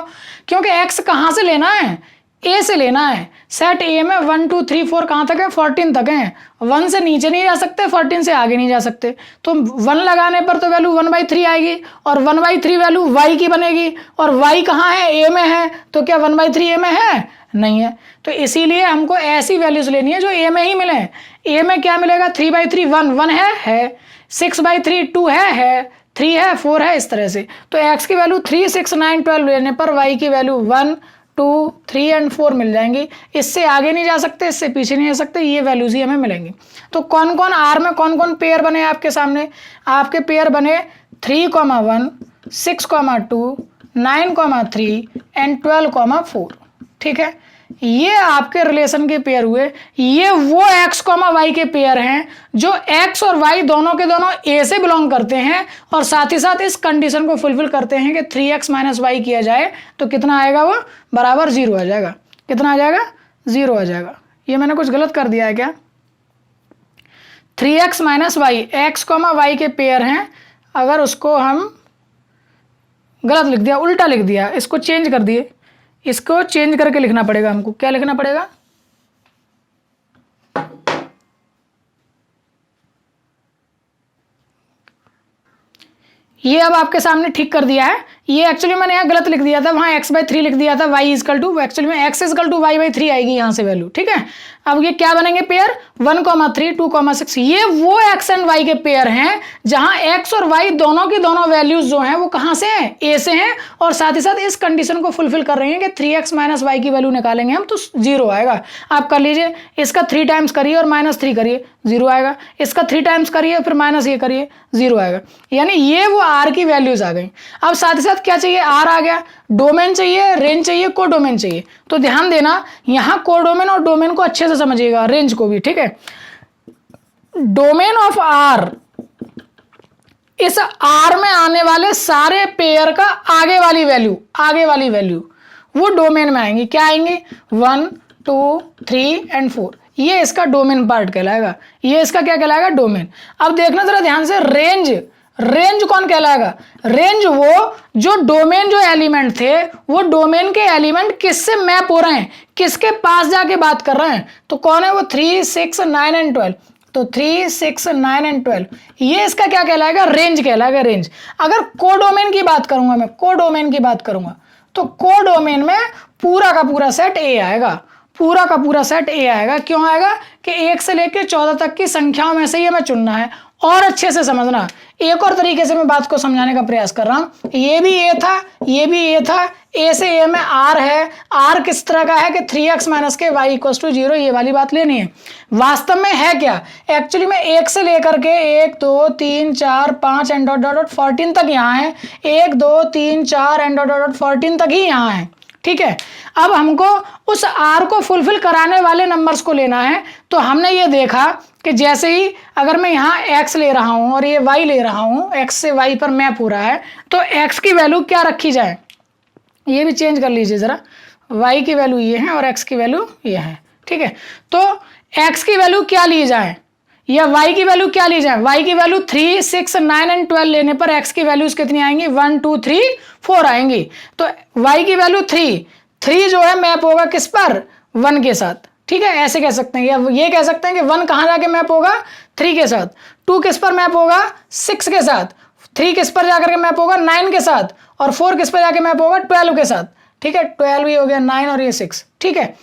क्योंकि x कहाँ से लेना है, a से लेना है। सेट a में 1 2 3 4 कहाँ तक है, 14 तक है। 1 से नीचे नहीं जा सकते, 14 से आगे नहीं जा सकते। तो 1 लगाने पर तो वैल्यू 1/3 आएगी और 1/3 वैल्यू y की बनेगी, और y कहाँ है, a में है, तो क्या 1/3 a में है? नहीं है। तो इसीलिए हमको ऐसी वैल्यूज लेनी है जो a में ही मिले। a में क्या मिलेगा, 3/3 1 है, 6/3 2 है, 3 है, 4 है, इस तरह से। तो x की वैल्यू 3 6 9 12 लेने पर y की वैल्यू 1 2 3 एंड 4 मिल जाएंगी। इससे आगे नहीं जा सकते, इससे पीछे नहीं जा सकते, ये वैल्यूज ही हमें मिलेंगी। तो कौन कौन आर में कौन कौन पेयर बने आपके सामने, आपके पेयर बने 3,1 6,2 9,3 एंड 12,4। ठीक है, ये आपके रिलेशन के पेयर हुए। ये वो x, y के पेयर हैं जो x और y दोनों के दोनों a से बिलोंग करते हैं और साथ ही साथ इस कंडीशन को फुलफिल करते हैं कि 3x माइनस वाई किया जाए तो कितना आएगा, वो बराबर 0 आ जाएगा। कितना आ जाएगा, 0 आ जाएगा। ये मैंने कुछ गलत कर दिया है क्या? 3x minus y, x, y के पेयर हैं। अगर उसको हम गलत लिख दिया, उल्टा लिख दिया, इसको चेंज कर दिए, इसको चेंज करके लिखना पड़ेगा हमको। क्या लिखना पड़ेगा, ये अब आपके सामने ठीक कर दिया है। ये एक्चुअली मैंने यहाँ गलत लिख दिया था, वहाँ x/3 लिख दिया था, y इजकल टू, एक्चुअली में x इजकल टू y/3 आएगी यहाँ से वैल्यू। ठीक है, अब ये क्या बनेंगे पेयर, 1,3 2,6। ये वो x एंड y के पेयर हैं जहाँ x और y दोनों की दोनों वैल्यूज जो हैं वो कहाँ से हैं, a से हैं, और साथ ही साथ इस कंडीशन को फुलफिल कर रही हैं कि 3x माइनस वाई की वैल्यू निकालेंगे हम तो 0 आएगा। आप कर लीजिए, इसका 3 टाइम्स करिए और -3 करिए, 0 आएगा। इसका 3 टाइम्स करिए फिर माइनस ये करिए, 0 आएगा। यानी ये वो आर की वैल्यूज आ गई। अब साथ ही साथ क्या चाहिए, आर आ गया, डोमेन चाहिए, रेंज चाहिए, कोडोमेन चाहिए। तो ध्यान देना, यहाँ कोडोमेन और डोमेन को अच्छे से समझिएगा, रेंज को भी। ठीक है, डोमेन ऑफ आर, इस आर में आने वाले सारे पेयर का आगे वाली वैल्यू वो डोमेन में आएंगी। क्या आएंगी, 1 2 3 एंड 4। ये इसका डोमेन पार्ट कहलाएगा, ये इसका क्या कहलाएगा, डोमेन। अब देखना जरा ध्यान से, रेंज कौन कहलाएगा, रेंज वो जो डोमेन जो एलिमेंट थे वो डोमेन के एलिमेंट किससे मैप हो रहे हैं, किसके पास जाके बात कर रहे हैं। तो कौन है वो, 3 6 9 एंड 12। तो 3 6 9 एंड 12 ये इसका क्या कहलाएगा, रेंज कहलाएगा, रेंज। अगर कोडोमेन की बात करूंगा मैं, कोडोमेन की बात करूंगा तो कोडोमेन में पूरा का पूरा सेट ए आएगा, पूरा का पूरा सेट ए आएगा। क्यों आएगा कि 1 से लेकर 14 तक की संख्याओं में से ही हमें चुनना है। और अच्छे से समझना, एक और तरीके से मैं बात को समझाने का प्रयास कर रहा हूं। ये भी ए था, ये भी ए था, ए से ए में आर है। आर किस तरह का है कि 3x माइनस के y इक्वल्स टू 0, ये वाली बात लेनी है। वास्तव में है क्या, एक्चुअली में 1 से लेकर के 1 2 3 4 5 एंड डॉट डॉट 14 तक यहाँ है, 1 2 3 4 एंड डॉट डॉट 14 तक ही यहाँ है। ठीक है, अब हमको उस आर को फुलफिल कराने वाले नंबर्स को लेना है। तो हमने ये देखा कि जैसे ही अगर मैं यहाँ x ले रहा हूँ और ये y ले रहा हूँ, x से y पर मैप हो रहा है, तो x की वैल्यू क्या रखी जाए, ये भी चेंज कर लीजिए जरा, y की वैल्यू ये है और x की वैल्यू ये है। ठीक है, तो x की वैल्यू क्या ली जाए या y की वैल्यू क्या ली जाए, y की वैल्यू 3 6 9 एंड 12 लेने पर x की वैल्यूज कितनी आएंगी, 1 2 3 4 आएंगी। तो y की वैल्यू 3 जो है मैप होगा किस पर, 1 के साथ। ठीक है, ऐसे कह सकते हैं, या ये कह सकते हैं कि 1 कहाँ जाके मैप होगा, 3 के साथ। 2 किस पर मैप होगा, 6 के साथ। 3 किस पर जाकर के मैप होगा, 9 के साथ। और 4 किस पर जाके मैप होगा, 12 के साथ। ठीक है, 12 ही हो गया, 9 और ये 6। ठीक है,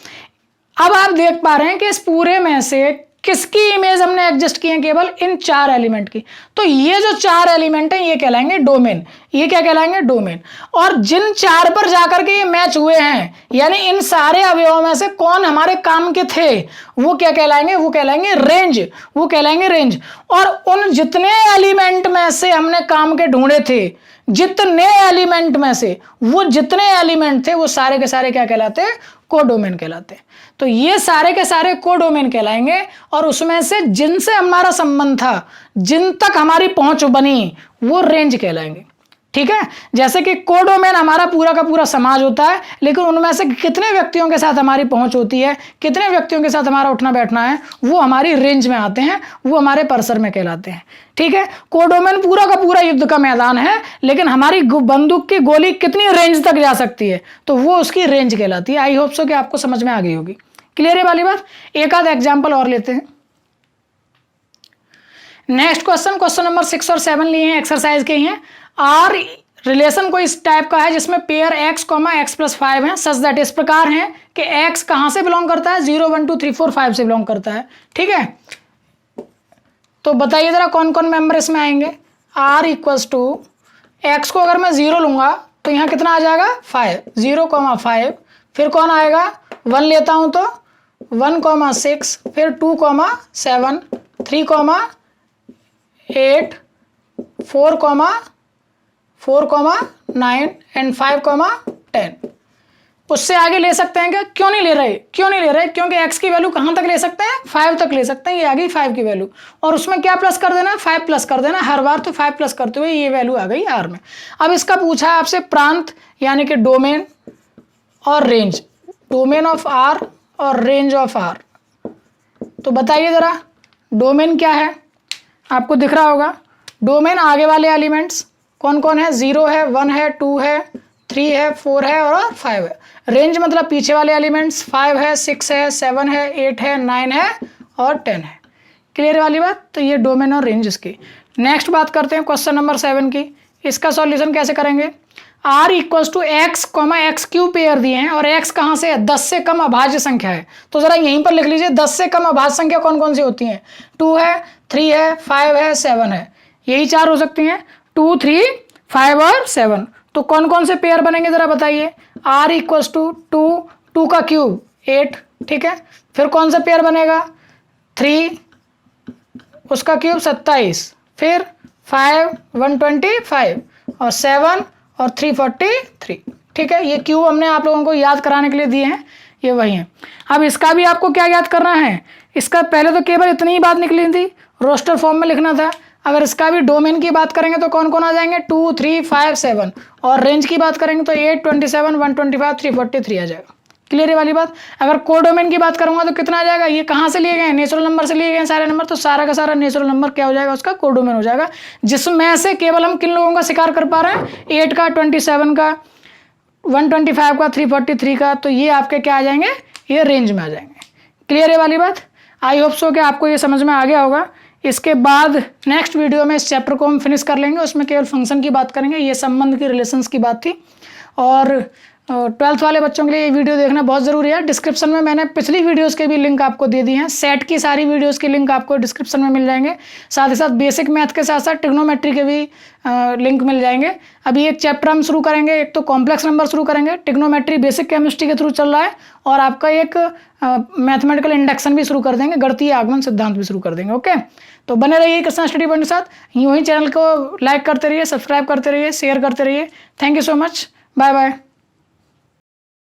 अब आप देख पा रहे हैं कि इस पूरे में से किसकी इमेज हमने एडजस्ट की है, केवल इन 4 एलिमेंट की। तो ये जो 4 एलिमेंट हैं ये कहलाएंगे डोमेन। ये क्या कहलाएंगे, डोमेन। और जिन 4 पर जाकर के ये मैच हुए हैं, यानी इन सारे अवयवों में से कौन हमारे काम के थे, वो क्या कहलाएंगे, वो कहलाएंगे रेंज, वो कहलाएंगे रेंज। और उन जितने एलिमेंट में से हमने काम के ढूंढे थे, जितने एलिमेंट में से वो जितने एलिमेंट थे, वो सारे के सारे क्या कहलाते हैं, कोडोमेन कहलाते हैं। तो ये सारे के सारे कोडोमेन कहलाएंगे। और उसमें से जिनसे हमारा संबंध था, जिन तक हमारी पहुंच बनी, वो रेंज कहलाएंगे। ठीक है, जैसे कि कोडोमेन हमारा पूरा का पूरा समाज होता है, लेकिन उनमें से कितने व्यक्तियों के साथ हमारी पहुंच होती है, कितने व्यक्तियों के साथ हमारा उठना बैठना है, वो हमारी रेंज में आते हैं, वो हमारे परसर में कहलाते हैं। ठीक है, कोडोमेन पूरा का पूरा युद्ध का मैदान है, लेकिन हमारी बंदूक की गोली कितनी रेंज तक जा सकती है, तो वो उसकी रेंज कहलाती है। आई होप सो कि आपको समझ में आ गई होगी। क्लियर है वाली बात। एक आध एग्जाम्पल और लेते हैं। नेक्स्ट क्वेश्चन नंबर 6 और 7 लिए हैं, एक्सरसाइज के ही हैं। आर रिलेशन को इस टाइप का है जिसमें पेयर x, x+5 है, सच दैट इस प्रकार है कि x कहां से बिलोंग करता है, 0 1 2 3 4 5 से बिलोंग करता है। ठीक है, तो बताइए जरा कौन कौन मेंबर इसमें आएंगे। r इक्वल्स टू x को अगर मैं 0 लूंगा तो यहां कितना आ जाएगा, 5, 0,5। फिर कौन आएगा, 1 लेता हूं तो 1,6, फिर 2,7, 3,8, 4,9 एंड 5,10। उससे आगे ले सकते हैं क्या, क्यों नहीं ले रहे, क्योंकि x की वैल्यू कहां तक ले सकते हैं, 5 तक ले सकते हैं। ये आ गई 5 की वैल्यू, और उसमें क्या प्लस कर देना, 5 प्लस कर देना हर बार। तो 5 प्लस करते हुए ये वैल्यू आ गई r में। अब इसका पूछा है आपसे प्रांत, यानी कि डोमेन और रेंज, डोमेन ऑफ r और रेंज ऑफ r। तो बताइए जरा डोमेन क्या है, आपको दिख रहा होगा। डोमेन आगे वाले एलिमेंट्स कौन कौन है, 0 है, 1 है, 2 है, 3 है, 4 है और 5 है। रेंज मतलब पीछे वाले एलिमेंट्स, 5 है, 6 है, 7 है, 8 है, 9 है और 10 है। क्लियर वाली बात। तो ये डोमेन और रेंज इसकी। नेक्स्ट बात करते हैं क्वेश्चन नंबर 7 की। इसका सॉल्यूशन कैसे करेंगे। r equals to x, x³ pair दिए हैं और x कहाँ से है, 10 से कम अभाज्य संख्या है। तो जरा यहीं पर लिख लीजिए 10 से कम अभाज्य संख्या कौन कौन सी होती हैं, 2 है, 3 है, 5 है, 7 है। यही 4 हो सकती हैं, 2, 3, 5 और 7। तो कौन कौन से पेयर बनेंगे जरा बताइए। r इक्वल्स टू 2 का क्यूब 8, ठीक है। फिर कौन सा पेयर बनेगा, 3 उसका क्यूब 27, फिर 5 125 और 7 और 343। ठीक है, ये क्यूब हमने आप लोगों को याद कराने के लिए दिए हैं, ये वही है। अब इसका भी आपको क्या याद करना है, इसका पहले तो केवल इतनी ही बात निकली थी, रोस्टर फॉर्म में लिखना था। अगर इसका भी डोमेन की बात करेंगे तो कौन कौन आ जाएंगे, 2, 3, 5, 7। और रेंज की बात करेंगे तो 8, 27, 125, 343 आ जाएगा। क्लियर है वाली बात। अगर कोडोमेन की बात करूंगा तो कितना आ जाएगा, ये कहाँ से लिए गए, नेचुरल नंबर से लिए गए सारे नंबर। तो सारा का सारा नेचुरल नंबर क्या हो जाएगा, उसका कोडोमेन हो जाएगा। जिसमें से केवल हम किन लोगों का शिकार कर पा रहे हैं, 8 का, 27 का, 125 का, 343 का। तो ये आपके क्या आ जाएंगे, ये रेंज में आ जाएंगे। क्लियर है वाली बात। आई होप सो कि आपको ये समझ में आ गया होगा। इसके बाद नेक्स्ट वीडियो में इस चैप्टर को हम फिनिश कर लेंगे, उसमें केवल फंक्शन की बात करेंगे। ये संबंध की रिलेशंस की बात थी। और 12th वाले बच्चों के लिए ये वीडियो देखना बहुत ज़रूरी है। डिस्क्रिप्शन में मैंने पिछली वीडियोस के भी लिंक आपको दे दी हैं। सेट की सारी वीडियोस के लिंक आपको डिस्क्रिप्शन में मिल जाएंगे। साथ ही साथ बेसिक मैथ के साथ साथ ट्रिग्नोमेट्री के भी लिंक मिल जाएंगे। अभी एक चैप्टर हम शुरू करेंगे, एक तो कॉम्प्लेक्स नंबर शुरू करेंगे, ट्रिग्नोमेट्री बेसिक केमिस्ट्री के थ्रू चल रहा है, और आपका एक मैथमेटिकल इंडक्शन भी शुरू कर देंगे, गणितीय आगमन सिद्धांत भी शुरू कर देंगे। ओके, तो बने रहिए कृष्णा स्टडी पॉइंट के साथ। यूं ही चैनल को लाइक करते रहिए, सब्सक्राइब करते रहिए, शेयर करते रहिए। Thank you so much, bye bye.